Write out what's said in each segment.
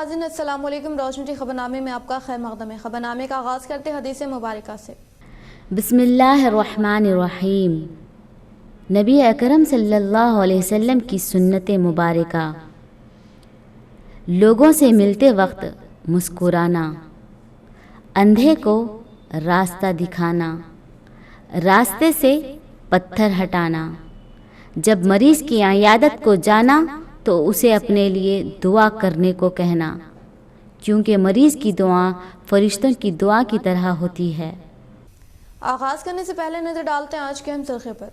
नाज़रीन अस्सलाम वालेकुम। रोशनी टी खबरनामे में आपका खैर मक़दम है। खबरनामे का आगाज़ करते हदीस मुबारका से। बिस्मिल्लाहिर्रहमानिर्रहीम। नबी अकरम सल्लल्लाहु अलैहि वसल्लम की सुन्नत मुबारका। लोगों से मिलते वक्त मुस्कुराना, अंधे को रास्ता दिखाना, रास्ते से पत्थर हटाना, जब मरीज़ की इयादत को जाना तो उसे अपने लिए दुआ करने को कहना, क्योंकि मरीज़ की दुआ फरिश्तों की दुआ की तरह होती है। आगाज़ करने से पहले नज़र डालते हैं आज के अहम सुर्ख़ी पर।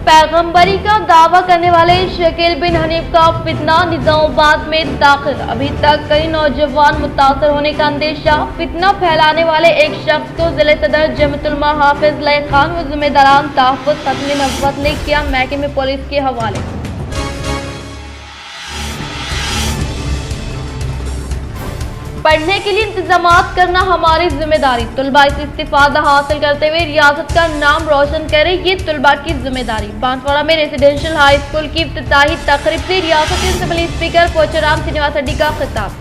पैगंबरी का दावा करने वाले शकील बिन हनीफ का फितना निजामाबाद में दाखिल। अभी तक कई नौजवान मुतासर होने का अंदेशा। फितना फैलाने वाले एक शख्स को जिले सदर जमतुलमा हाफिज लय खान व जिम्मेदारान तहफ़्फ़ुज़ ख़त्म नबुव्वत ने किया महकमे पुलिस के हवाले। पढ़ने के लिए इंतजामात करना हमारी जिम्मेदारी। तलबा से इस्तिफादा हासिल करते हुए रियासत का नाम रोशन करें, ये तलबा की जिम्मेदारी। बांसवाड़ा में रेजिडेंशियल हाई स्कूल की इफ्तिताही तकरीब से रियासती असेंबली स्पीकर पोचाराम श्रीनिवास रेड्डी का खिताब।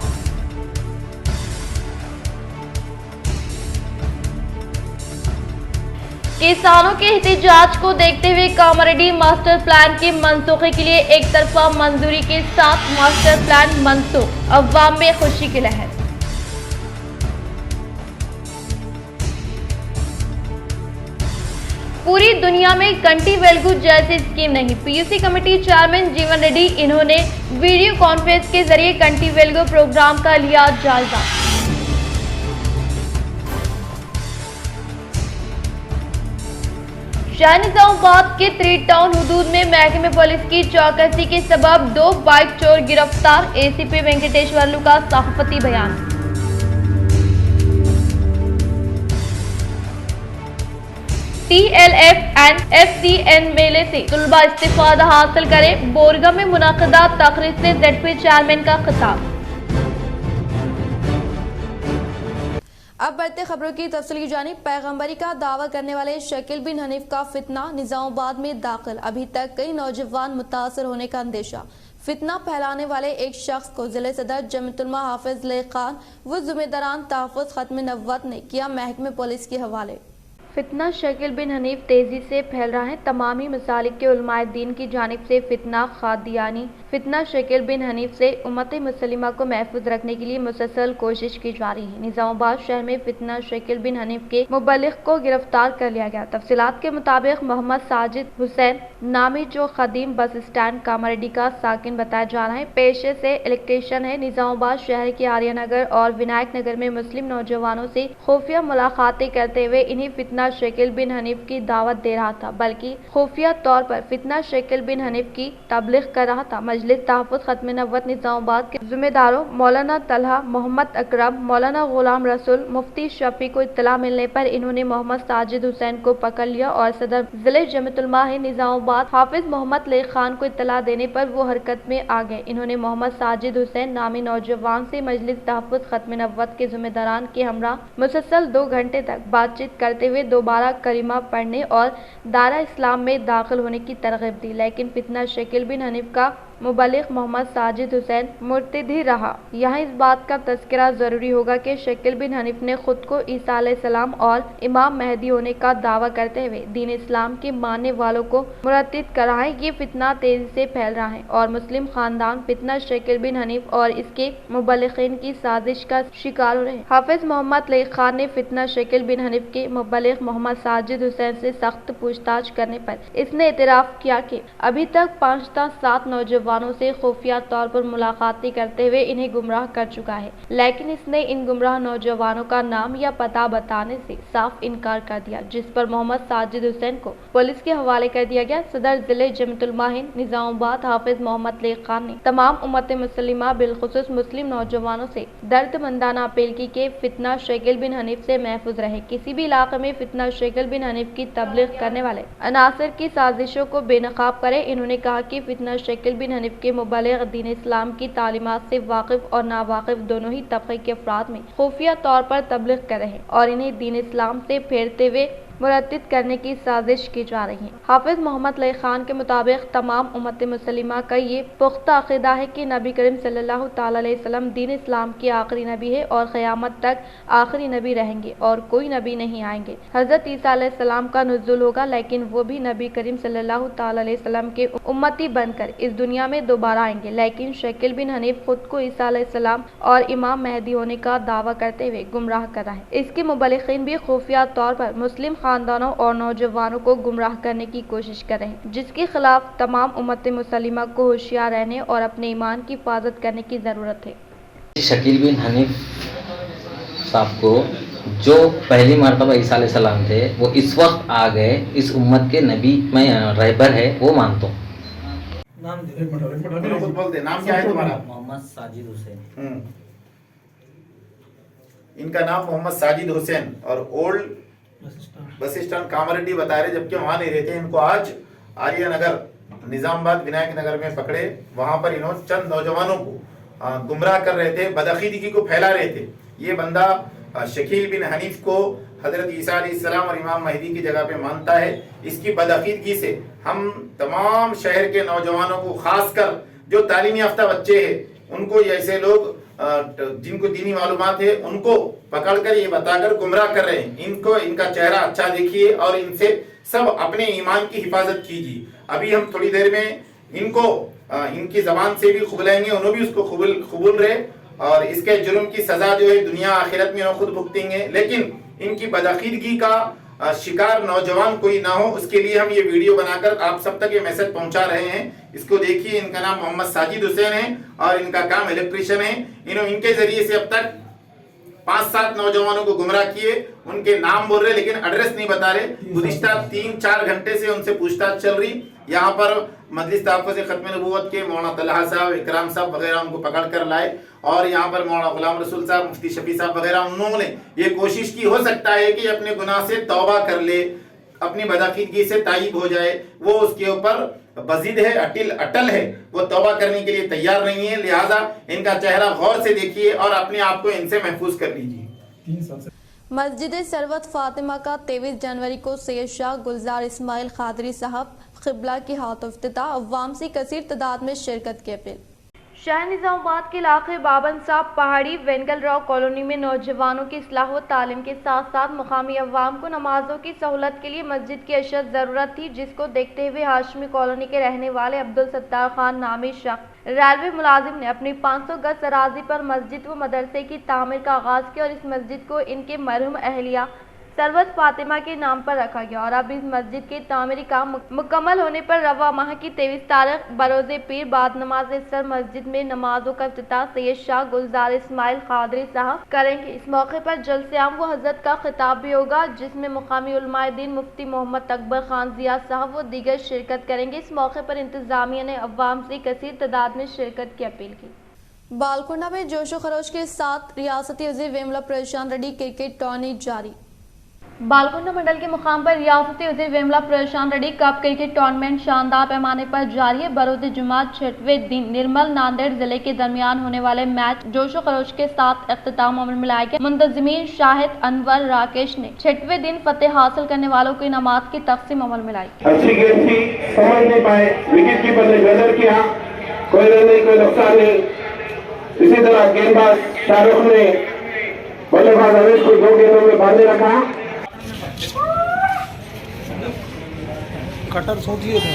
किसानों के एहतजाज को देखते हुए कामारेड्डी मास्टर प्लान की मनसूखी के लिए एक तरफा मंजूरी के साथ मास्टर प्लान मनसूख। अवाम में खुशी की लहर। पूरी दुनिया में कंटी वेलगू जैसी स्कीम नहीं। पीयूसी कमेटी चेयरमैन जीवन रेड्डी, इन्होंने वीडियो कॉन्फ्रेंस के जरिए कंटी वेलगू प्रोग्राम का लिया जायजा। शहर निजामाबाद के 3 टाउन हुदूद में महकमे पुलिस की चौकसी के सबब 2 बाइक चोर गिरफ्तार। एसीपी वेंकटेश्वरलू का सहाफती बयान। TLF एंड FCN मेले से तलबा इस्तिफादा हासिल करें। बोरगा में मुनाकिदा तकरीब से ZP चेयरमैन का खिताब। अब बढ़ते खबरों की तफसील की जानिब। पैगंबरी का दावा करने वाले शकील बिन हनीफ का फितना निजामाबाद में दाखिल। अभी तक कई नौजवान मुतासर होने का अंदेशा। फितना फैलाने वाले एक शख्स को जिले सदर जमतुलमा हाफिज लय खान व जिम्मेदारान तहफ़्फ़ुज़ ख़त्म नबुव्वत ने किया महकमे पुलिस के हवाले। फितना शकील बिन हनीफ तेजी से फैल रहा है। तमामी मसालिक के उलमाए दीन की जानिब से फितना खादियानी। फितना शकील बिन हनीफ से उम्मत मुसलिमा को महफूज रखने के लिए मुसलसल कोशिश की जा रही है। निजामाबाद शहर में फितना शकील बिन हनीफ के मुबल्लिग को गिरफ्तार कर लिया गया। तफसीलात के मुताबिक मोहम्मद साजिद हुसैन नामी, जो खदीम बस स्टैंड कामारेड्डी का साकिन बताया जा रहा है, पेशे से इलेक्ट्रीशियन है। निजामाबाद शहर के आर्यनगर और विनायक नगर में मुस्लिम नौजवानों से खुफिया मुलाकातें करते हुए इन्हें फितना शकील बिन हनीफ की दावत दे रहा था, बल्कि खुफिया तौर पर फितना शकील बिन हनीफ की तबलीग कर रहा था। मजलिस तहफ़्फ़ुज़ ख़त्म नबुव्वत निजामाबाद के जिम्मेदारों मौलाना तलहा, मोहम्मद अकरम, मौलाना गुलाम रसूल, मुफ्ती शफी को इत्तला मिलने पर इन्होंने मोहम्मद साजिद हुसैन को पकड़ लिया और सदर जिले जमतुलमा निजामाबाद हाफिज मोहम्मद लय खान को इत्तला देने पर वो हरकत में आ गए। इन्होंने मोहम्मद साजिद हुसैन नामी नौजवान से मजलिस तहफ़्फ़ुज़ ख़त्म नबुव्वत के जिम्मेदारान के हमरा मुसलसल 2 घंटे तक बातचीत करते हुए दोबारा करीमा पढ़ने और दारा इस्लाम में दाखिल होने की तरगीब दी, लेकिन फितना शकील बिन हनीफ का मुबल्लिग मोहम्मद साजिद हुसैन मुर्तद ही रहा। यहाँ इस बात का तज़किरा ज़रूरी होगा कि शकील बिन हनीफ ने खुद को ईसा अलैहिस्सलाम और इमाम मेहदी होने का दावा करते हुए दीन इस्लाम के मानने वालों को मुरतद करा है। ये फितना तेजी से फैल रहा है और मुस्लिम खानदान फितना शकील बिन हनीफ और इसके मुबल्लिगीन की साजिश का शिकार हो रहे हैं। हाफिज मोहम्मद लय खान ने फितना शकील बिन हनीफ के मुबल्लिग मोहम्मद साजिद हुसैन से सख्त पूछताछ करने पर इसने एतराफ़ किया कि अभी तक 5-7 नौजवानों से खुफिया तौर पर मुलाकातें करते हुए इन्हें गुमराह कर चुका है, लेकिन इसने इन गुमराह नौजवानों का नाम या पता बताने से साफ इनकार कर दिया, जिस पर मोहम्मद साजिद हुसैन को पुलिस के हवाले कर दिया गया। सदर जिले जमतुलमा निजामाबाद हाफिज मोहम्मद लय खान ने तमाम उम्मत मुसलिमा बिलखुसूस मुस्लिम नौजवानों से दर्दमंदाना अपील की कि फितना शकील बिन हनीफ से महफूज रहे। किसी भी इलाके में फितना शकील बिन हनीफ की तबलीग करने वाले अनासर की साजिशों को बेनकाब करें। इन्होंने कहा कि फितना शकील बिन हनीफ के मुबल्लिग दीन इस्लाम की तालीमात से वाकिफ और नावाकिफ दोनों ही तबके के अफराद में खुफिया तौर पर तबलीग कर रहे हैं और इन्हें दीन इस्लाम से फेरते हुए مرتب کرنے کی سازش کی جا رہی ہے۔ حافظ محمد علی خان کے مطابق تمام امت مسلمہ کا یہ پختہ عقیدہ ہے کہ نبی کریم صلی اللہ تعالی علیہ وسلم دین اسلام کے آخری نبی ہے اور قیامت تک آخری نبی رہیں گے اور کوئی نبی نہیں آئیں گے۔ حضرت عیسیٰ علیہ السلام کا نزول ہوگا لیکن وہ بھی نبی کریم صلی اللہ تعالی علیہ وسلم کے امتی بن کر اس دنیا میں دوبارہ آئیں گے، لیکن شکیل بن حنیف خود کو عیسیٰ علیہ السلام اور امام مہدی ہونے کا دعویٰ کرتے ہوئے گمراہ کر رہا ہے۔ اس کے مبلغین بھی خفیہ طور پر مسلم خاندانوں اور نوجوانوں کو گمراہ کرنے کی کوشش کر رہے ہیں، جس کے خلاف تمام امت مسلمہ کو ہوشیار رہنے اور اپنے ایمان کی حفاظت کرنے کی ضرورت ہے۔ شکیل بن حنیف صاحب کو جو پہلی مرتبہ عیسیٰ علیہ السلام تھے وہ اس وقت آ گئے، اس امت کے نبی میں رہبر ہے، وہ مانتا ہوں۔ نام کیا ہے تمہارا؟ محمد ساجد حسین۔ ان کا نام محمد ساجد حسین اور اولڈ بس اسٹینڈ کامریڈی بتا رہے، جبکہ وہاں نہیں رہتے۔ ان کو آج آریہ نگر نظام آباد ونائک نگر میں پکڑے، وہاں پر انہوں چند نوجوانوں کو گمراہ کر رہے تھے، بدعقیدگی کو پھیلا رہے تھے۔ یہ بندہ شکیل بن حنیف کو حضرت عیسیٰ علیہ السلام اور امام مہدی کی جگہ پہ مانتا ہے۔ اس کی بدعقیدگی سے ہم تمام شہر کے نوجوانوں کو، خاص کر جو تعلیم یافتہ بچے ہیں، ان کو ایسے لوگ جن کو دینی معلومات ہے ان کو پکڑ کر یہ بتا کر گمراہ کر رہے ہیں۔ ان کا چہرہ اچھا دیکھیے اور ان سے سب اپنے ایمان کی حفاظت کیجیے۔ ابھی ہم تھوڑی دیر میں ان کو ان کی زبان سے بھی قبلائیں گے، انہوں بھی اس کو قبول رہے، اور اس کے جرم کی سزا جو ہے دنیا آخرت میں خود بھگتیں گے۔ لیکن ان کی بدعقیدگی کا شکار نوجوان کوئی نہ ہو، اس کے لیے ہم یہ ویڈیو بنا کر آپ سب تک یہ میسج پہنچا رہے ہیں۔ اس کو دیکھیے، ان کا نام محمد ساجد حسین ہے اور ان کا کام الیکٹریشین ہے۔ ان کے ذریعے سے اب تک 5-7 نوجوانوں کو گمراہ کیے، ان کے نام بول رہے لیکن ایڈریس نہیں بتا رہے۔ گزشتہ 3-4 گھنٹے سے ان سے پوچھ تاچھ چل رہی۔ یہاں پر مجلس تحفظ ختم نبوت کے مولانا طلحہ صاحب، اکرام صاحب وغیرہ ان کو پکڑ کر لائے، اور یہاں پر مولانا غلام رسول صاحب، مفتی شفیع صاحب وغیرہ، انہوں نے یہ کوشش کی، ہو سکتا ہے کہ اپنے گناہ سے توبہ کر لے، اپنی بدعقیدگی سے تائب ہو جائے۔ وہ اس کے اوپر بزید ہے، اٹل ہے، وہ توبہ کرنے کے لیے تیار نہیں ہے۔ لہٰذا ان کا چہرہ غور سے دیکھیے اور اپنے آپ کو ان سے محفوظ کر لیجیے۔ مسجد سروت فاطمہ کا 23 جنوری کو سید شاہ گلزار اسماعیل قادری صاحب قبلہ کے ہاتھوں افتتاح، عوام سے کثیر تعداد میں شرکت کی اپیل۔ شہر نظام آباد کے علاقے بابن صاحب پہاڑی وینگل راؤ کالونی میں نوجوانوں کی اصلاح و تعلیم کے ساتھ ساتھ مقامی عوام کو نمازوں کی سہولت کے لیے مسجد کی اشد ضرورت تھی، جس کو دیکھتے ہوئے ہاشمی کالونی کے رہنے والے عبدالستار خان نامی شخص ریلوے ملازم نے اپنی 500 گز اراضی پر مسجد و مدرسے کی تعمیر کا آغاز کیا، اور اس مسجد کو ان کے مرحوم اہلیہ سروت فاطمہ کے نام پر رکھا گیا، اور اب اس مسجد کے تعمیری کام مکمل ہونے پر رواں ماہ کی 23 تاریخ بروز پیر بعد نماز عصر مسجد میں نمازوں کا افتتاح سید شاہ گلزار اسماعیل قادری صاحب کریں گے۔ اس موقع پر جلسہ عام و حضرت کا خطاب بھی ہوگا، جس میں مقامی علماء دین مفتی محمد اکبر خان ضیاء صاحب و دیگر شرکت کریں گے۔ اس موقع پر انتظامیہ نے عوام سے کثیر تعداد میں شرکت کی اپیل کی۔ بالکنڈہ میں جوش و خروش کے ساتھ ریاستی وزیر ویملا پرشانت ریڈی کرکٹ ٹورنامنٹ جاری۔ بالکنڈہ منڈل کے مقام پر ریاستی وزیر Vemula Prashanth Reddy cup cricket tournament شاندار پیمانے پر جاری ہے۔ بروز جمعہ 6ویں دن نرمل ناندیڑ ضلع کے درمیان ہونے والے میچ جوش و خروش کے ساتھ اختتام عمل میں لایا گیا۔ منتظمین شاہد انور راکیش نے 6ویں دن فتح حاصل کرنے والوں کو انعامات کی تقسیم عمل میں لائی۔ اچھی گیند تھی، سمجھ نہیں پائے، وکٹ کیپر نے گزر کیا، کوئی رن نہیں، کوئی نقصان نہیں۔ اسی طرح گیند باز شاہ رخ نے بلے باز اویش کو 2 گیندوں میں باندھے رکھا۔ کٹر سوچیے تھا۔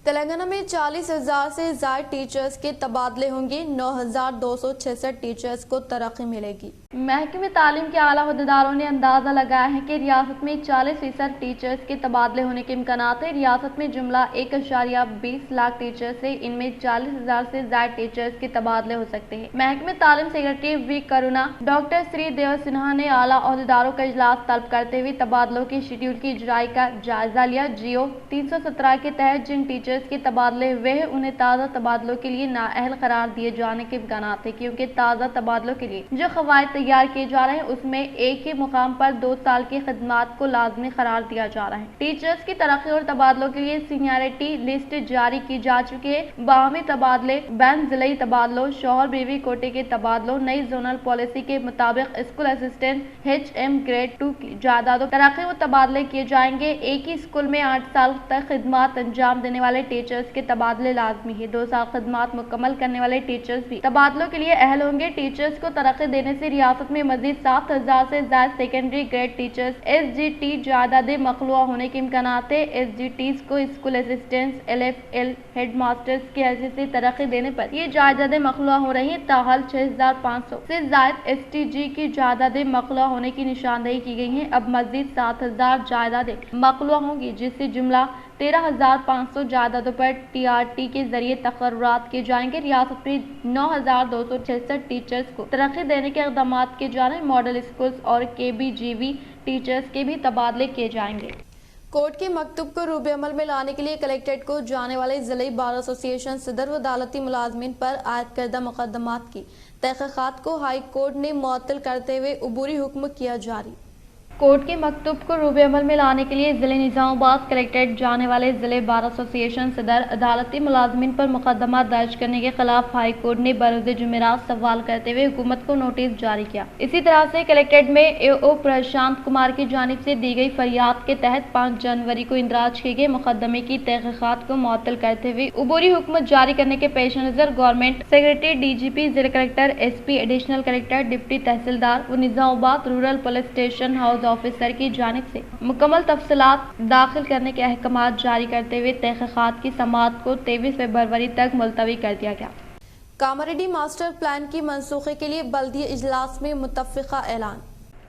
تلنگانہ میں 40,000 سے زائد ٹیچرز کے تبادلے ہوں گے، 9,266 ٹیچرز کو ترقی ملے گی۔ محکمہ تعلیم کے اعلیٰ عہدیداروں نے اندازہ لگایا ہے کہ ریاست میں 40% ٹیچرز کے تبادلے ہونے کے امکانات ہیں۔ ریاست میں جملہ 1.20 لاکھ ٹیچرز ہیں، ان میں 40,000 سے زائد ٹیچرز کے تبادلے ہو سکتے ہیں۔ محکمہ تعلیم سیکرٹری وی کرونا ڈاکٹر سری دیو سنہا نے اعلیٰ عہدیداروں کا اجلاس طلب کرتے ہوئے تبادلوں کے شیڈول کی اجرائی کا جائزہ لیا۔ جیو 317 کے تحت جن ٹیچرز کے تبادلے ہوئے ہیں انہیں تازہ تبادلوں کے لیے نااہل قرار دیے جانے کے امکانات ہیں، کیونکہ تازہ تبادلوں کے لیے جو قواعد तैयार किए जा रहे हैं उसमें एक ही मुकाम पर 2 साल की खिदमत को लाजमी करार दिया जा रहा है। टीचर्स की तरक्की और तबादलों के लिए सीनियरिटी लिस्ट जारी की जा चुकी है। बाहमी तबादले, बैन जिले तबादलों, शौहर बीवी कोटे के तबादलों, नई जोनल पॉलिसी के मुताबिक स्कूल असिस्टेंट HM ग्रेड 2 की जायदादों तरक्की और तबादले किए जाएंगे। एक ही स्कूल में 8 साल तक खिदमत अंजाम देने वाले टीचर्स के तबादले लाजमी है। 2 साल खिदमत मुकम्मल करने वाले टीचर्स भी तबादलों के लिए अहल होंगे। टीचर्स को तरक्की देने से रियासत में मजीद 7,000 से ज्यादा सेकेंडरी ग्रेड टीचर्स SGT जायदादें मखलूआ होने के इम्कान है। SGTs को school assistants LFL head masters की हैसियत से तरक्की देने पर ये जायदादें मखलूआ हो रही हैं। ताहाल 6,500 से ज्यादा STG की जायदादें मखलूआ होने की निशानदेही की गई है। अब मजीद 7,000 जायदादें मखलूआ होंगी, जिससे जुमला 13,500 जायदादों पर TRT के जरिए तकर्रुरात किए जाएंगे। रियासत में 9,266 टीचर्स को तरक्की देने के इक़दाम किए जा रहे हैं। मॉडल स्कूल्स और KBGV टीचर्स के भी तबादले किए जाएंगे। कोर्ट के मकतूब को रूबे अमल में लाने के लिए कलेक्ट्रेट को जाने वाले जिले बार एसोसिएशन सदर व अदालती मुलाजमीन पर आयद करदा मुकदमात की तहकीकात को हाई कोर्ट ने मुअत्तल करते हुए अबूरी हुक्म किया जारी। कोर्ट के मकतूब को रूबे अमल में लाने के लिए जिले निजामाबाद कलेक्ट्रेट जाने वाले जिले बार एसोसिएशन सदर अदालती मुलाजमीन पर मुकदमा दर्ज करने के खिलाफ हाई कोर्ट ने बरोज़ जुमेरात सवाल करते हुए हुकूमत को नोटिस जारी किया। इसी तरह से कलेक्ट्रेट में AO प्रशांत कुमार की जानिब से दी गई फरियाद के तहत 5 जनवरी को इंदराज किए गए मुकदमे की तहकीकात को मुअत्तल करते हुए अबूरी हुक्म जारी करने के पेश नजर गवर्नमेंट सेक्रेटरी DGP, जिला collector, SP, additional collector, deputy tehsildar व Nizamabad rural police station house officer की जानिब से मुकम्मल तफसीलात दाखिल करने के अहकामात जारी करते हुए तहकीकात की समाअत को 23 फरवरी तक मुलतवी कर दिया गया। कामारेड्डी मास्टर प्लान की मनसूखे के लिए बल्दिया इजलास में मुत्तफ़िक़ा ऐलान।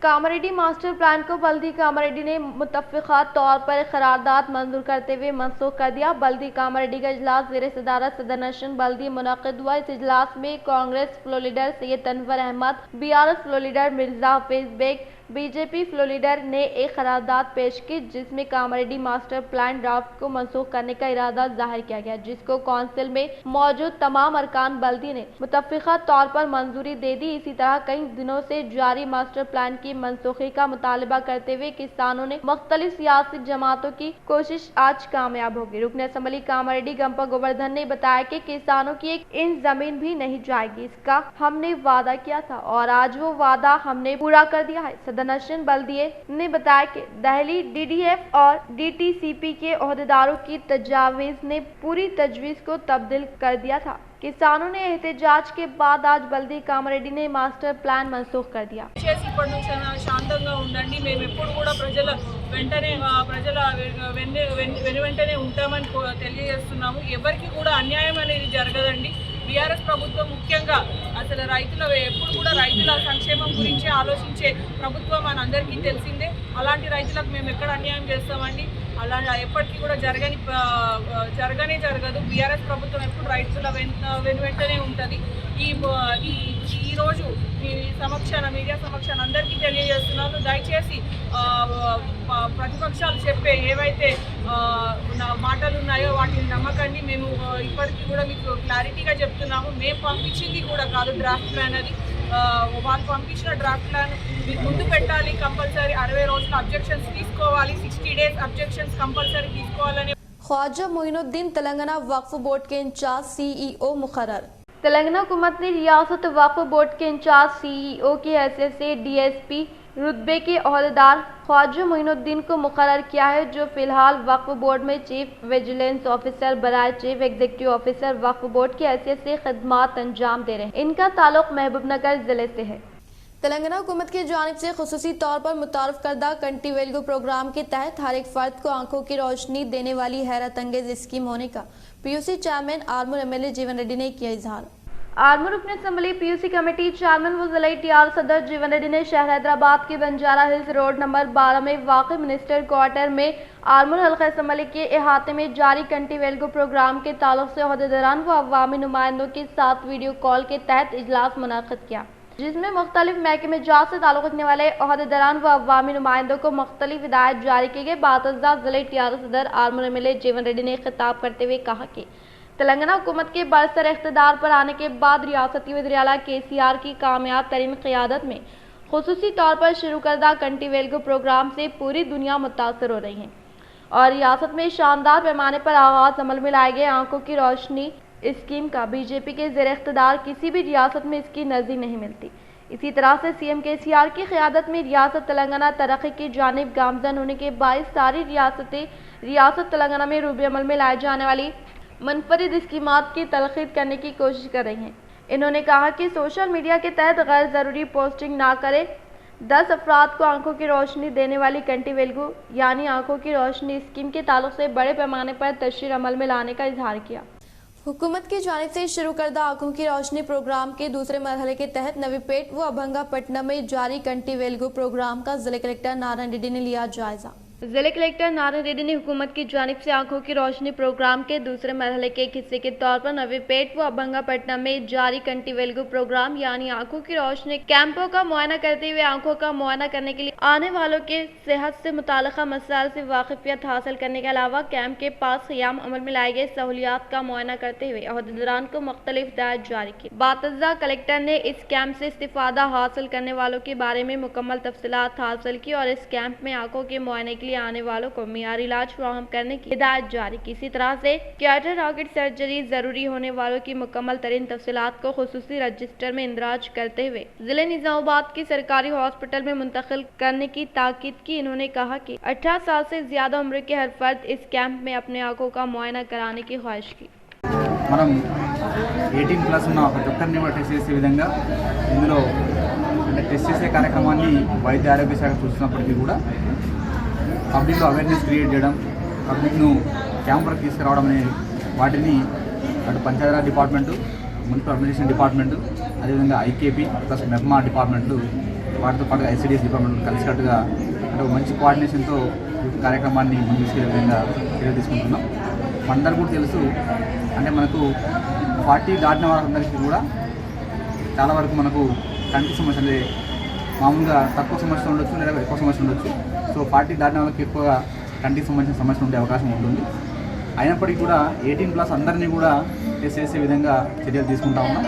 कामारेड्डी मास्टर प्लान को बल्दी कामारेड्डी ने मुत्तफ़िक़ा तौर पर करारदाद मंजूर करते हुए मनसूख कर दिया। बल्दी कामारेड्डी का इजलास ज़ेर सदारत सदर नशीन बल्दी मुनक़िद हुआ। इस इजलास में Congress floor leader Syed Tanveer Ahmed, BRS floor leader Mirza Hafeez Baig, BJP floor leader ने एक करारदाद पेश की, जिसमें कामारेड्डी मास्टर प्लान ड्राफ्ट को मनसूख करने का इरादा जाहिर किया गया, जिसको काउंसिल में मौजूद तमाम अरकान बल्दी ने मुत्तफ़िक़ा तौर पर मंजूरी दे दी। इसी तरह कई दिनों से जारी मास्टर प्लान की मनसूखी का मुतालबा करते हुए किसानों ने मुख्तलिफ सियासी जमातों की कोशिश आज कामयाब होगी। रुकन असम्बली कामारेड्डी गंपा गोवर्धन ने बताया कि किसानों की एक इंच जमीन भी नहीं जाएगी, इसका हमने वादा किया था और आज वो वादा हमने पूरा कर दिया है। सदर नशीन बल्दिये ने बताया कि दहली DDF और DTCP के ओहदेदारों की तजावीज़ ने पूरी तजवीज़ को तब्दील कर दिया था। किसानों ने एहतजाज के बाद आज बल्दी कामारेड्डी ने मास्टर प्लान मनसूख कर दिया। శాంతంగా ఉండండి, మేము ఎప్పుడు కూడా ప్రజల వెంటనే ఉంటామని తెలియజేస్తున్నాము. ఎవరికి కూడా అన్యాయం అనేది జరగదండి. బీఆర్ఎస్ ప్రభుత్వం ముఖ్యంగా అసలు ఎప్పుడు కూడా రైతుల సంక్షేమం గురించి ఆలోచించే ప్రభుత్వం మనందరికీ తెలిసిందే. అలాంటి రైతులకు మేము ఎక్కడ అన్యాయం చేస్తామండి? అలా ఎప్పటికీ కూడా జరగనే జరగదు. బీఆర్ఎస్ ప్రభుత్వం ఎప్పుడు రైతుల వెంటనే ఉంటుంది. ఈ రోజు మీ సమక్షాన మీడియా సమక్షాన అందరికీ తెలియజేస్తున్నాను, దయచేసి ప్రతిపక్షాలు చెప్పే ఏవైతే మాటలు ఉన్నాయో వాటిని నమ్మకండి. మేము ఇప్పటికీ కూడా మీకు క్లారిటీగా చెప్తున్నాము, మేము పంపించింది కూడా కాదు డ్రాఫ్ట్ ప్లాన్ అది. వాళ్ళు పంపించిన డ్రాఫ్ట్ ప్లాన్ మీరు ముందు పెట్టాలి, కంపల్సరీ 60 రోజులు అబ్జెక్షన్స్ తీసుకోవాలి, 60 days అబ్జెక్షన్స్ కంపల్సరీ తీసుకోవాలని। ख्वाजा मोइनुद्दीन तेलंगाना वक्फ बोर्ड के इंचार्ज CEO मुकर्रर। तेलंगाना हुकूमत ने रियासत वक्फ बोर्ड के इंचार्ज CEO की हैसियत से DSP रुतबे के ओहदेदार ख्वाजा मोइनुद्दीन को मुकर्रर किया है, जो फिलहाल वक्फ बोर्ड में चीफ विजिलेंस ऑफिसर बराए chief executive officer Waqf board की हैसियत से खिदमात अंजाम दे रहे हैं। इनका ताल्लुक महबूबनगर जिले से है। तेलंगाना हुकूमत की जानिब से खुसूसी तौर पर मुतारफ करदा कंटी वेलगो प्रोग्राम के तहत हर एक फर्द को आंखों की रोशनी देने वाली हैरत अंगेज स्कीम होने का PUC चेयरमैन आर्मूर MLA जीवन रेड्डी ने किया इजहार। आर्मूर रुकन असम्बली PUC कमेटी चेयरमैन व जिला TR सदर जीवन रेड्डी ने शहर हैदराबाद के बंजारा हिल्स रोड नंबर 12 में वाक़ मिनिस्टर क्वार्टर में आर्मूर हल्का असम्बली के अहाते में जारी कंटी वेलगो प्रोग्राम के ताल्लुक से ओहदेदारान व अवामी नुमाइंदों के साथ वीडियो कॉल के तहत इजलास मुनक़िद किया, जिसमें मुख्तलिफ महकमे जात से ताल्लुक़ रखने वाले ओहदेदारान व अवामी नुमाइंदों को मुख्तलिफ हिदायत जारी की गई। बातज़ा जिले TR सदर आर्मूर MLA जीवन रेड्डी ने खिताब करते हुए कहा कि تلنگانہ حکومت کے برسر اقتدار پر آنے کے بعد ریاستی وزیر اعلیٰ KCR کی کامیاب ترین قیادت میں خصوصی طور پر شروع کردہ کنٹی ویلگو پروگرام سے پوری دنیا متاثر ہو رہی ہے اور ریاست میں شاندار پیمانے پر آغاز عمل میں لائے گئے آنکھوں کی روشنی اسکیم کا BJP کے زیر اقتدار کسی بھی ریاست میں اس کی نظیر نہیں ملتی۔ اسی طرح سے CM KCR کی قیادت میں ریاست تلنگانہ ترقی کی جانب گامزن ہونے کے باعث ساری ریاست تلنگانہ میں روب عمل میں لائے جانے والی منفرد اسکیمات کی تلقین کرنے کی کوشش کر رہی ہیں۔ انہوں نے کہا کہ سوشل میڈیا کے تحت غیر ضروری پوسٹنگ نہ کرے۔ 10 افراد کو آنکھوں کی روشنی دینے والی کنٹی ویلگو یعنی آنکھوں کی روشنی اسکیم کے تعلق سے بڑے پیمانے پر تشہیر عمل میں لانے کا اظہار کیا۔ حکومت کی جانب سے شروع کردہ آنکھوں کی روشنی پروگرام کے دوسرے مرحلے کے تحت نوی پیٹ و ابھنگا پٹنم میں جاری کنٹی ویلگو پروگرام کا ضلع کلکٹر نارائن ریڈی نے لیا جائزہ۔ ضلع کلکٹر نارائن ریڈی نے حکومت کی جانب سے آنکھوں کی روشنی پروگرام کے دوسرے مرحلے کے ایک حصے کے طور پر نوی پیٹ و ابھنگا پٹنم میں جاری کنٹی ویلگو پروگرام یعنی آنکھوں کی روشنی کیمپوں کا معائنہ کرتے ہوئے آنکھوں کا معائنہ کرنے کے لیے آنے والوں کے صحت سے متعلقہ مسائل سے واقفیت حاصل کرنے کے علاوہ کیمپ کے پاس قیام عمل میں لائے گئے سہولیات کا معائنہ کرتے ہوئے عہدیداران کو مختلف ہدایات جاری کی۔ باتزہ کلکٹر نے اس کیمپ سے استفادہ حاصل کرنے والوں کے بارے میں مکمل تفصیلات حاصل کی اور اس کیمپ میں آنکھوں کے معائنے کے لیے آنے والوں کو معیاری علاج فراہم کرنے کی ہدایت جاری کی۔ اسی طرح سے کیٹاراکٹ سرجری ضروری ہونے والوں کی مکمل ترین تفصیلات کو خصوصی رجسٹر میں اندراج کرتے ہوئے ضلع نظام آباد کی سرکاری ہاسپٹل میں منتقل کرنے کی تاکید کی۔ انہوں نے کہا کہ 18 سال سے زیادہ عمر کے ہر فرد اس کیمپ میں اپنے آنکھوں کا معائنہ کرانے کی خواہش کی۔ మనం 18+ ఉన్న ప్రతి ఒక్కరిని కూడా టెస్ట్ చేసే విధంగా ఇందులో అంటే టెస్ట్ చేసే కార్యక్రమాన్ని వైద్య ఆరోగ్య శాఖ చూస్తున్నప్పటికీ కూడా పబ్లిక్లో అవేర్నెస్ క్రియేట్ చేయడం, పబ్లిక్ను క్యాంప్ వరకు తీసుకురావడం అనే వాటిని అటు Panchayati Raj department, municipal administration department, అదేవిధంగా IKP ప్లస్ మెప్మా డిపార్ట్మెంట్లు వాటితో పాటు ICDS డిపార్ట్మెంట్ కలిసికట్టుగా అంటే మంచి కోఆర్డినేషన్తో కార్యక్రమాన్ని ముందుకు తీసుకెళ్లే విధంగా చర్యలు తీసుకుంటున్నాం। అందరూ కూడా తెలుసు అంటే మనకు 40 దాటిన వారందరికీ కూడా చాలా వరకు మనకు కంటి సమస్య అంటే మామూలుగా తక్కువ సమస్యలు ఉండొచ్చు లేదా ఎక్కువ సమస్యలు ఉండొచ్చు। సో 40 దాటిన వాళ్ళకి ఎక్కువగా కంటికి సంబంధించిన సమస్యలు ఉండే అవకాశం ఉంటుంది। అయినప్పటికీ కూడా 18+ అందరినీ కూడా టెస్ట్ చేసే విధంగా చర్యలు తీసుకుంటా ఉన్నాం।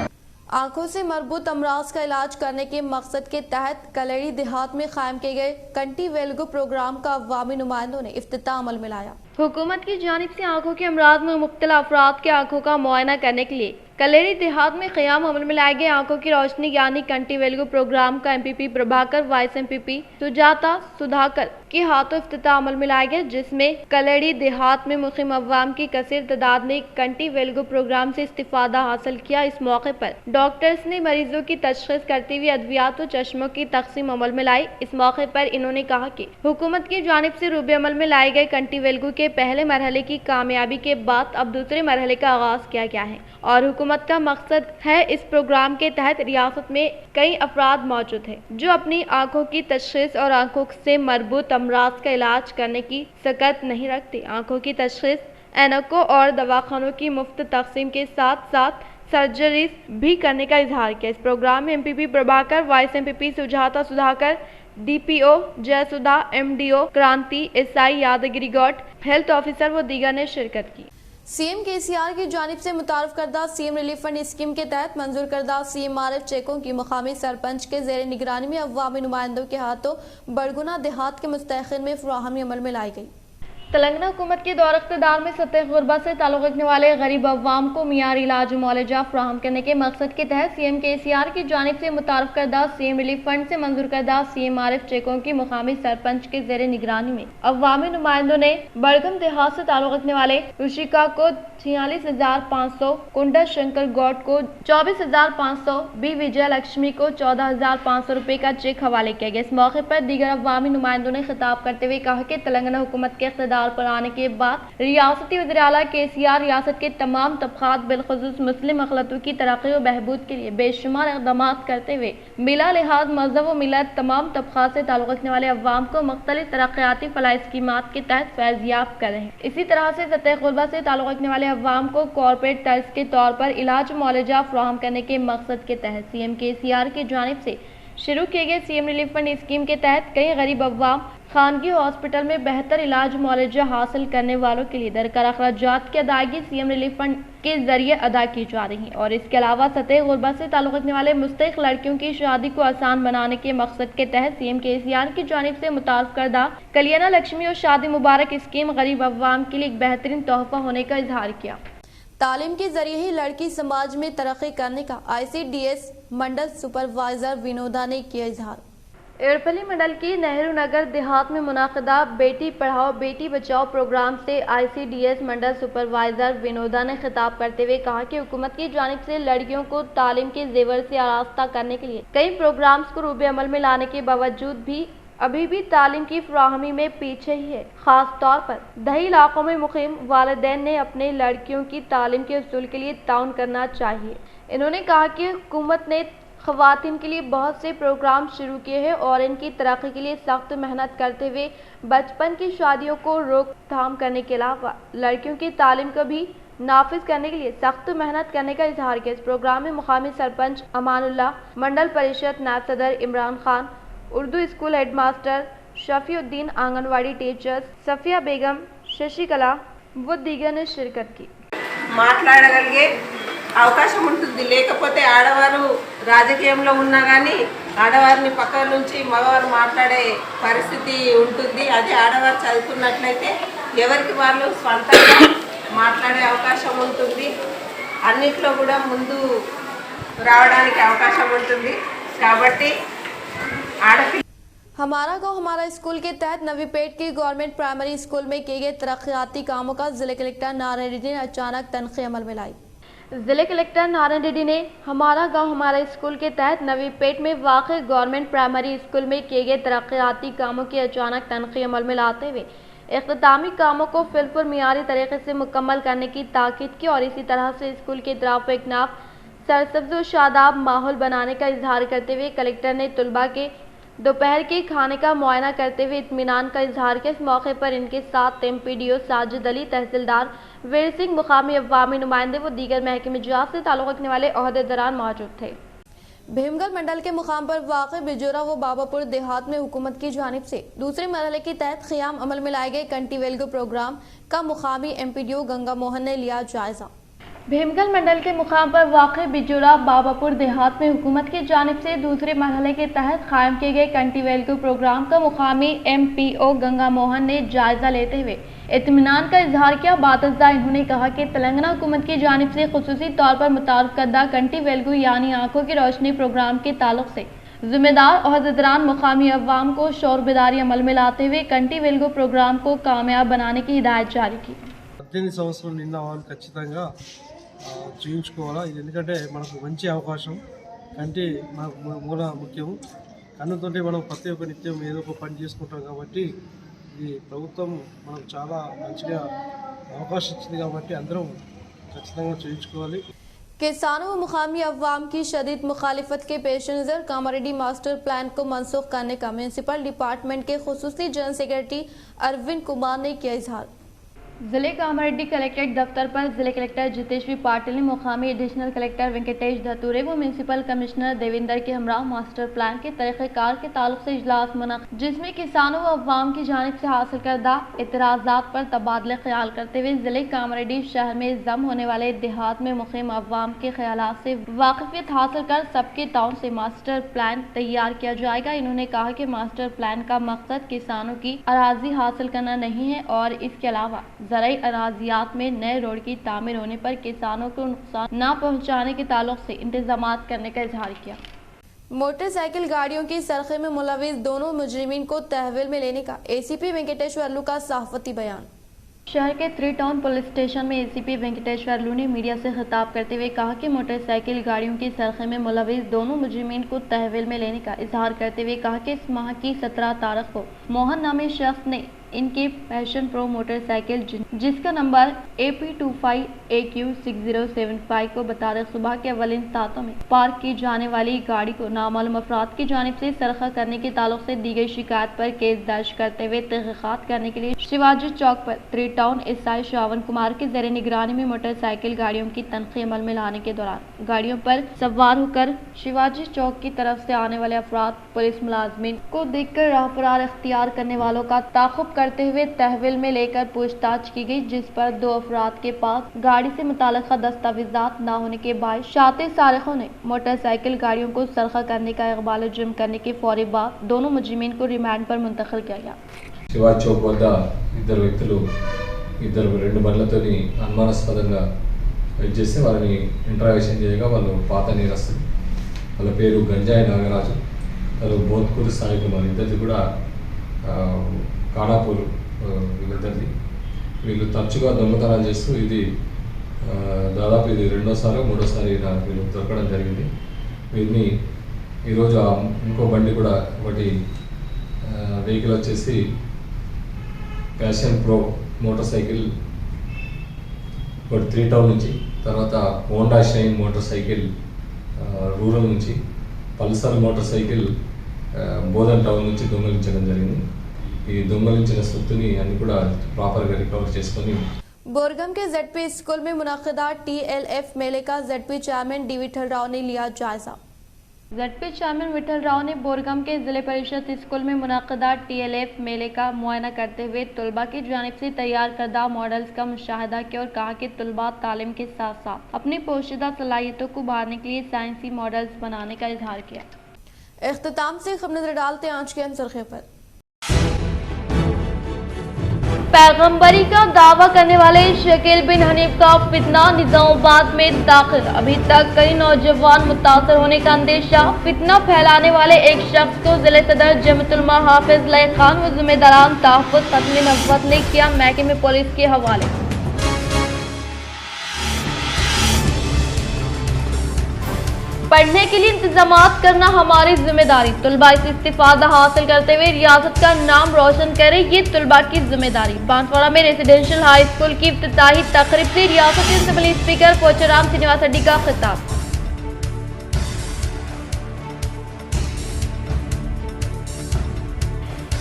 आंखों से मरबूत अमराज का इलाज करने के मकसद के तहत कलेड़ी देहात में कायम किए गए कंटी वेलगो प्रोग्राम का अवामी नुमाइंदों ने इफ्तिताह अमल में लाया। हुकूमत की जानिब से आंखों के अमराज में मुब्तला अफराद के आंखों का मुआयना करने के लिए कलेड़ी देहात में क़याम अमल में लाए गए आंखों की रोशनी यानी कंटी वेलगो प्रोग्राम का MPP Prabhakar vice MPP Sujata Sudhakar के हाथों इफ्तिताह अमल में लाया गया, जिसमें कलेड़ी देहात में मुक़ीम अवाम की कसीर तादाद ने कंटी वेलगो प्रोग्राम से इस्तिफादा हासिल किया। इस मौके पर डॉक्टर्स ने मरीजों की तशख़ीस करते हुए अद्वियात व चश्मों की तकसीम अमल में लाई। इस मौके पर इन्होंने कहा कि हुकूमत की जानिब से रूबे अमल में लाए गए कंटी वेलगो के पहले मरहले की कामयाबी के बाद अब दूसरे मरहले का आगाज किया गया है और हुकूमत का मकसद है इस प्रोग्राम के तहत रियासत में कई अफराद मौजूद हैं जो अपनी आंखों की तशख़ीस और आंखों से मरबूत अमराज का इलाज करने की सकत नहीं रखते। आंखों की तशख़ीस, ऐनकों और दवाखानों की मुफ्त तकसीम के साथ साथ सर्जरीज भी करने का इजहार किया। इस प्रोग्राम में MPP Prabhakar, vice MPP Sujata Sudhakar, DPO Jayasudha, MDO क्रांति, SI यादगिरी गौड, हेल्थ ऑफिसर व दीगर ने शिरकत की। CM KCR की जानिब से मुतारफ करदा CM रिलीफ फंड स्कीम के तहत मंजूर करदा CMRF चेकों की मुकामी सरपंच के जेर निगरानी में अवामी नुमाइंदों के हाथों बड़गुना देहात के मुस्तहिक़ीन में फराहमी अमल में लाई गई। तेलंगाना हुकूमत के दौर इक़्तिदार में सतह गुरबत से ताल्लुक़ रखने वाले गरीब अवाम को मियारी इलाज मुआलजा फराहम करने के मकसद के तहत CM KCR की जानिब से मुतारफ करदा CM रिलीफ फंड से मंजूर करदा CMRF चेकों की मुकामी सरपंच के जेर निगरानी में अवामी नुमाइंदों ने बड़गम देहात से ताल्लुक़ रखने वाले ऋषिका को 46,500, कुंडा शंकर गौड को 24,500, B विजय लक्ष्मी को 14,500 रुपए का चेक हवाले किया गया। इस मौके पर दीगर अवामी नुमाइंदों ने खिताब करते हुए कहा कि तेलंगाना हुकूमत के इक़्तिदार पर आने के बाद रियासती वज़ीर आला KCR रियासत के तमाम तबक़ात बिलख़ुसूस मुस्लिम अक़लियतों की तरक्की व बहबूद के लिए बेशुमार इक़दामात करते हुए बिला लिहाज मज़हब व मिलत तमाम तबक़ात से ताल्लुक़ रखने वाले अवाम को मुख्तलिफ तरक्याती फलाह स्कीमात के तहत फैज़याब कर रहे हैं। इसी तरह से सतह ग़ुरबत से ताल्लुक़ रखने वाले अवाम को कॉर्पोरेट तर्ज के तौर पर इलाज मुआलजा फराहम करने के मकसद के तहत CM KCR की जानिब से शुरू किए गए सीएम रिलीफ फंड स्कीम के तहत कई गरीब अवाम खानगी हॉस्पिटल में बेहतर इलाज मुआवजा हासिल करने वालों के लिए दरकार अखराजात की अदायगी सीएम रिलीफ फंड के जरिए अदा की जा रही है। और इसके अलावा सतह गुरबत से ताल्लुक़ रखने वाले मुस्तहिक़ लड़कियों की शादी को आसान बनाने के मकसद के तहत सीएम केसीआर की जानिब से मुतारफ़ करदा कल्याण लक्ष्मी और शादी मुबारक स्कीम गरीब अवाम के लिए एक बेहतरीन तोहफा होने का इजहार किया। तालीम के जरिए ही लड़की समाज में तरक्की करने का ICDS मंडल सुपरवाइजर विनोदा ने किया इजहार। एरपली मंडल की नेहरू नगर देहात में मुनाकिदा बेटी पढ़ाओ बेटी बचाओ प्रोग्राम से ICDS मंडल सुपरवाइजर विनोदा ने खिताब करते हुए कहा कि हुकूमत की जानिब से लड़कियों को तालीम के जेवर से आरास्ता करने के लिए कई प्रोग्राम्स को रूबे अमल में लाने के बावजूद भी अभी भी तालीम की फराहमी में पीछे ही है। खास तौर पर दही इलाकों में मुकीम वालिदैन ने अपने लड़कियों की तालीम के उसूल के लिए ताउन करना चाहिए। इन्होंने कहा कि हुकूमत ने ख़वातीन के लिए बहुत से प्रोग्राम शुरू किए हैं और इनकी तरक्की के लिए सख्त मेहनत करते हुए बचपन की शादियों को रोकथाम करने के अलावा लड़कियों की तालीम को भी नाफिज करने के लिए सख्त मेहनत करने का इजहार किया। इस प्रोग्राम में मुकामी सरपंच अमानुल्लाह, मंडल परिषद नायब सदर Imran Khan, Urdu school headmaster Shafiuddin, anganwadi teachers Safia Begum, Shashikala व दीगर ने शिरकत की। మాట్లాడగలిగే అవకాశం ఉంటుంది। లేకపోతే ఆడవారు రాజకీయంలో ఉన్నా కానీ ఆడవారిని పక్కన నుంచి మగవారు మాట్లాడే పరిస్థితి ఉంటుంది। అదే ఆడవారు చదువుకున్నట్లయితే ఎవరికి వాళ్ళు స్వంతంగా మాట్లాడే అవకాశం ఉంటుంది। అన్నిట్లో కూడా ముందు రావడానికి అవకాశం ఉంటుంది। కాబట్టి ఆడపిల్ల हमारा गांव हमारा स्कूल के तहत नवीपेट की गवर्नमेंट प्राइमरी स्कूल में किए गए तरक्याती कामों का जिला कलेक्टर नारायण रेड्डी ने अचानक तनख्वाह अमल में लाई। जिले कलेक्टर नारायण रेड्डी ने हमारा गांव हमारा स्कूल के तहत नवीपेट में वाक़ गवर्नमेंट प्राइमरी स्कूल में किए गए तरक्याती कामों की अचानक तनख्वाह अमल में लाते हुए इख्तितामी कामों को फिलपुर मियारी तरीके से मुकम्मल करने की ताकीद की और इसी तरह से स्कूल के इतराफ़ इकनाफ सरसब्ज़ व शादाब माहौल बनाने का इजहार करते हुए कलेक्टर ने तलबा के दोपहर के खाने का मुआयना करते हुए इत्मीनान का इजहार किया। इस मौके पर इनके साथ MPDO साजिद अली, तहसीलदार वीर सिंह, मुकामी अवामी नुमाइंदे व दीगर महकमे जात से ताल्लुक़ रखने वाले ओहदेदारान मौजूद थे। भीमगढ़ मंडल के मुकाम पर वाक़ बिजोरा व बाबापुर देहात में हुकूमत की जानिब से दूसरे मरहले के तहत क़याम अमल में लाए गए कंटी वेलगो प्रोग्राम का मुकामी MPDO गंगा मोहन ने लिया जायजा। भीमगढ़ मंडल के मुकाम पर वाक़ बिजोरा बाबापुर देहात में हुकूमत की जानिब से दूसरे मरहले के तहत कायम किए गए कंटी वेलगो प्रोग्राम का मुकामी MPO गंगा मोहन ने जायजा लेते हुए इत्मीनान का इजहार किया। बातज़ा इन्होंने कहा कि तेलंगाना हुकूमत की जानिब से खुसूसी तौर पर मुतारफ़ करदा कंटी वेलगो यानी आँखों की रोशनी प्रोग्राम के ताल्लुक से जिम्मेदार ओहदेदारान मुकामी अवाम को शौर बेदारी अमल में लाते हुए कंटी वेलगो प्रोग्राम को कामयाब बनाने की हिदायत जारी की। 18 సంవత్సరాలు నిన్న వాళ్ళు ఖచ్చితంగా చూయించుకోవాలా। ఇది ఎందుకంటే మనకు మంచి అవకాశం, కంటి మనకు మూల ముఖ్యం। కన్నుతోటి మనం ప్రతి ఒక్క నిత్యం ఏదో ఒక పని చేసుకుంటాం కాబట్టి ఇది ప్రభుత్వం మనకు చాలా మంచిగా అవకాశం ఇచ్చింది కాబట్టి అందరం ఖచ్చితంగా చూయించుకోవాలి। किसानों व मुकामी अवाम की शदीद मुखालिफत के पेश नज़र कामारेड्डी मास्टर प्लान को मनसूख करने का म्यूनसिपल डिपार्टमेंट के खुसूसी जनरल सेक्रेटरी अरविंद कुमार ने किया इजहार। जिले कामारेड्डी कलेक्ट्रेट दफ्तर पर जिले कलेक्टर जितेश्वरी पाटिल ने मुकामी एडिशनल कलेक्टर वेंकटेश धतुरे व म्यूनसिपल कमिश्नर देवेंद्र के हमरा मास्टर प्लान के तरीक़ेकार के ताल्लुक से इजलास मुनक़्क़िद, जिसमें किसानों व अवाम की जानिब से हासिल करदा एतराज़ात पर तबादला ख्याल करते हुए जिले कामारेड्डी शहर में जम होने वाले देहात में मुक़ीम अवाम के ख्यालात से वाक़फियत हासिल कर सबके ताउन से मास्टर प्लान तैयार किया जाएगा। इन्होंने कहा कि मास्टर प्लान का मकसद किसानों की अराजी हासिल करना नहीं है और इसके अलावा ज़राई अराजियात में नए रोड की तामीर होने पर किसानों को नुकसान न पहुंचाने के ताल्लुक से इंतजामात करने का इजहार किया। मोटरसाइकिल गाड़ियों की सरखे में मुलविस दोनों मुजरिमीन को तहवील में लेने का ACP वेंकटेश्वर का सहाफती बयान। शहर के 3 टाउन पुलिस स्टेशन में ACP वेंकटेश्वर ने मीडिया से खिताब करते हुए कहा कि मोटरसाइकिल गाड़ियों की सरखे में मुलविस दोनों मुजरिमीन को तहवील में लेने का इजहार करते हुए कहा कि इस माह की 17 तारीख को मोहन नामी शख्स ने इनकी पैशन प्रो मोटरसाइकिल जिसका नंबर AP25AQ6075 को बताते सुबह के अवलिन सातों में पार्क की जाने वाली गाड़ी को नामालूम अफराद की जानिब से सरखा करने के ताल्लुक से दी गई शिकायत पर केस दर्ज करते हुए तहकीकात करने के लिए शिवाजी चौक पर 3 टाउन एसआई श्रावण कुमार के जरिए निगरानी में मोटरसाइकिल गाड़ियों की तनख्वाह अमल में लाने के दौरान गाड़ियों पर सवार होकर शिवाजी चौक की तरफ से आने वाले अफराद पुलिस मुलाजमीन को देखकर राहफरार इख्तियार करने वालों का ताक़ुब करते हुए तहवील में लेकर पूछताछ की गई, जिस पर 2 अफराद के पास गाड़ी से मुताल्लिक़ा दस्तावेजात न होने के बायस शाते सारिकों ने मोटरसाइकिल गाड़ियों को सरखा करने का इक़बाल जुर्म करने के फौरी बाद दोनों मुजरिमीन को रिमांड पर मुंतकिल किया गया। శివాజీ చౌక్ వద్ద ఇద్దరు వ్యక్తులు రెండు బండ్లతోని అనుమానాస్పదంగా వెయిట్ చేస్తే వాళ్ళని ఇంటరాగేషన్ చేయగా వాళ్ళు పాత నేరస్తులు, వాళ్ళ పేరు గంజాయి నాగరాజు, వాళ్ళు బోత్కూరు సాయి కుమార్, ఇద్దరిది కూడా కాడాపూరు వీళ్ళిద్దరిది. వీళ్ళు తరచుగా దొంగతనాలు చేస్తూ ఇది దాదాపు ఇది రెండోసారి మూడోసారి వీళ్ళు దొరకడం జరిగింది. వీరిని ఈరోజు ఇంకో బండి కూడా ఒకటి వెహికల్ వచ్చేసి ప్యాషన్ ప్రో మోటార్ సైకిల్ ఒకటి 3 టౌన్ నుంచి, తర్వాత Honda Shine motorcycle rural నుంచి, Pulsar motorcycle Bodhan town నుంచి దొంగలించడం జరిగింది. ఈ దొంగలించిన సొత్తుని అన్ని కూడా ప్రాపర్గా రికవర్ చేసుకొని बोरगम के ZP स्कूल में मुनक़दा TLF मेले का ZP chairman D Vithal Rao ने लिया जायजा। ZP चेयरमैन विठल राव ने बोरगम के जिले परिषद स्कूल में मुनक़दा TLF मेले का मुआयना करते हुए तलबा की जानिब से तैयार करदा मॉडल्स का मुशाहिदा किया और कहा कि तलबा तालीम के साथ साथ अपनी पोशीदा सलाहियतों को उभारने के लिए साइंसी मॉडल्स बनाने का इजहार किया। इख्तिताम से खबर नजर डालते हैं आज के अंसरखे पर। पैगंबरी का दावा करने वाले शकील बिन हनीफ का फितना निजामाबाद में दाखिल, अभी तक कई नौजवान मुतासर होने का अंदेशा। फितना फैलाने वाले एक शख्स को जिले सदर जमतुलमा हाफिज लय खान व जिम्मेदारान तहफ़्फ़ुज़ खत्म नबूवत ने किया महकमे पुलिस के हवाले। पढ़ने के लिए इंतजामात करना हमारी जिम्मेदारी, तलबा इस इस्तिफादा हासिल करते हुए रियासत का नाम रोशन करे, ये तलबा की जिम्मेदारी। बांसवाड़ा में रेजिडेंशियल हाई स्कूल की इफ्तिताही तकरीब से रियासती असेंबली स्पीकर पोचाराम श्रीनिवास रेड्डी का खिताब।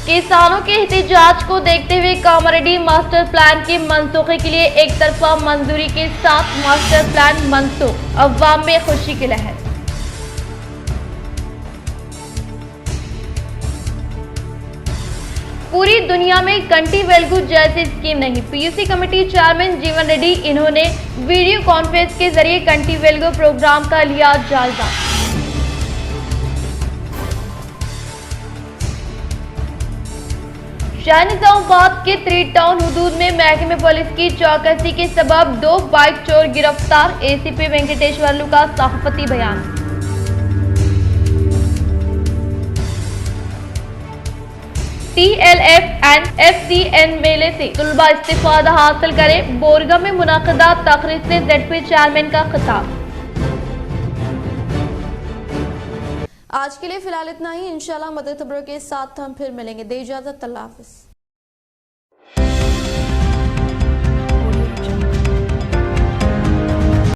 किसानों के एहतिजाज को देखते हुए कामारेड्डी मास्टर प्लान की मनसूखी के लिए एक तरफा मंजूरी के साथ मास्टर प्लान मनसूख, अवाम में खुशी की लहर। पूरी दुनिया में कंटी वेल्गू जैसी स्कीम नहीं, पीयूसी कमेटी चेयरमैन जीवन रेड्डी, इन्होंने वीडियो कॉन्फ्रेंस के जरिए कंटी वेल्गू प्रोग्राम का लिया जायजा। शहर निजामाबाद के 3 टाउन हुदूद में महकमे पुलिस की चौकसी के सबब 2 बाइक चोर गिरफ्तार, एसीपी वेंकटेश्वरलू का सहाफती बयान। TLF एंड FCN मेले से तलबा इस्तिफादा हासिल करे, बोरगम में मुनक़दा तकरीब से ZP चेयरमैन का खिताब। आज के लिए फिलहाल इतना ही। इंशाल्लाह मदद खबरों के साथ हम फिर मिलेंगे। दे इजाजत, अल्लाह हाफिज़।